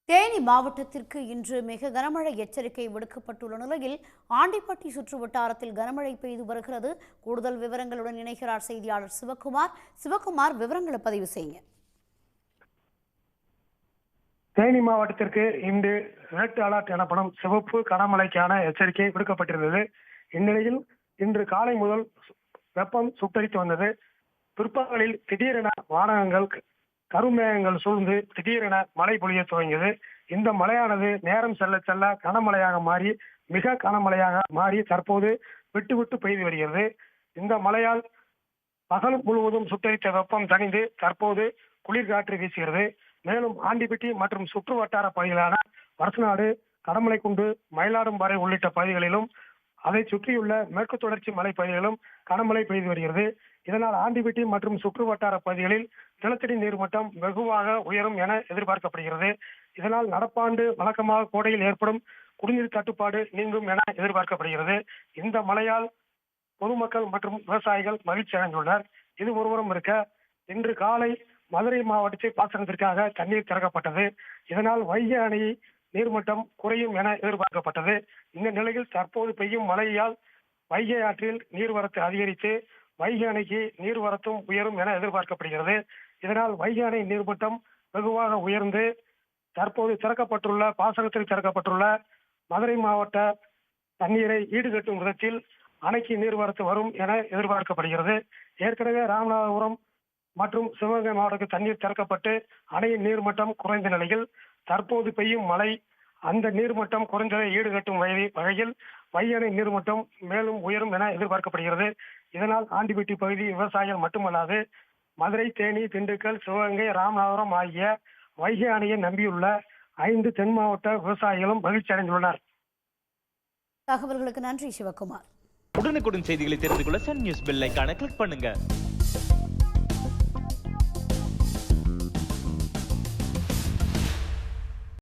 தேனி மாவட்டத்திற்கு இன்று மிக கனமழை எச்சரிக்கை விடுக்கப்பட்டுள்ள நிலையில் ஆண்டிப்பட்டி சுற்றுவட்டாரத்தில் கனமழை பெய்து வருகிறது. கூடுதல் விவரங்களுடன் இணைகிறார் செய்தியாளர் சிவகுமார். சிவகுமார், விவரங்களை பதிவு செய்யுங்க. தேனி மாவட்டத்திற்கு இன்று ரெட் அலர்ட் எனப்படும் சிவப்பு கனமழைக்கான எச்சரிக்கை விடுக்கப்பட்டிருந்தது. இந்நிலையில் இன்று காலை முதல் வெப்பம் சுட்டரித்து வந்தது. பிற்பகலில் திடீரென வானகங்கள் கருமேகங்கள் சூழ்ந்து திடீரென மழை பொழிய துவங்கியது. இந்த மழையானது நேரம் செல்ல செல்ல கனமழையாக மாறி மிக கனமழையாக மாறி தற்போது விட்டு விட்டு பெய்து வருகிறது. இந்த மழையால் பகல் முழுவதும் சுட்டரித்த வெப்பம் தணிந்து தற்போது குளிர்காற்று வீசுகிறது. மேலும் ஆண்டிப்பட்டி மற்றும் சுற்று வட்டார பகுதிகளான வருசநாடு, கடமலைக்குண்டு, மயிலாடும்பாறை உள்ளிட்ட பகுதிகளிலும் அதை சுற்றியுள்ள மேற்கு தொடர்ச்சி மலை பகுதிகளிலும் கனமழை பெய்து வருகிறது. இதனால் ஆண்டிப்பட்டி மற்றும் சுற்று வட்டார பகுதிகளில் நிலத்தடி நீர்மட்டம் வெகுவாக உயரும் என எதிர்பார்க்கப்படுகிறது. இதனால் நடப்பாண்டு வழக்கமாக கோடையில் ஏற்படும் குடிநீர் தட்டுப்பாடு நீங்கும் என எதிர்பார்க்கப்படுகிறது. இந்த மழையால் பொதுமக்கள் மற்றும் விவசாயிகள் மகிழ்ச்சி அடைந்துள்ளனர். இது ஒருவரும் இருக்க, இன்று காலை மதுரை மாவட்டத்தில் பாசனத்திற்காக தண்ணீர் திறக்கப்பட்டது. இதனால் வைகை அணை நீர்மட்டம் குறையும் என எதிர்பார்க்கப்பட்டது. இந்த நிலையில் தற்போது பெய்யும் மழையால் வைகை ஆற்றில் நீர்வரத்து அதிகரித்து வைகை அணைக்கு நீர்வரத்தும் உயரும் என எதிர்பார்க்கப்படுகிறது. இதனால் வைகை அணை நீர்மட்டம் வெகுவாக உயர்ந்து தற்போது பாசனத்தில் திறக்கப்பட்டுள்ள மதுரை மாவட்ட தண்ணீரை ஈடுகட்டும் விதத்தில் அணைக்கு நீர்வரத்து வரும் என எதிர்பார்க்கப்படுகிறது. ஏற்கனவே ராமநாதபுரம் மற்றும் சிவகங்கை மாவட்டத்தில் தண்ணீர் திறக்கப்பட்டு அணையின் நீர்மட்டம் குறைந்த நிலையில் தற்போது பெய்யும் மழை அந்த நீர்மட்டம் குறைந்ததை ஈடுகட்டும் வகையில் வைகை அணை நீர்மட்டம் மேலும் உயரும் என எதிர்பார்க்கப்படுகிறது. இதனால் ஆண்டிப்பட்டி பகுதி விவசாயிகள் மட்டுமல்லாது மதுரை, தேனி, திண்டுக்கல், சிவகங்கை, ராமநாதபுரம் ஆகிய வைகை அணையை நம்பியுள்ள 5 தென் மாவட்ட விவசாயிகளும் மகிழ்ச்சி அடைந்துள்ளனர். தகவல்களுக்கு நன்றி சிவகுமார். உடனுக்குடன் செய்திகளை தெரிந்து கொள்ள சன் நியூஸ் பெல் ஐகானை கிளிக் பண்ணுங்க.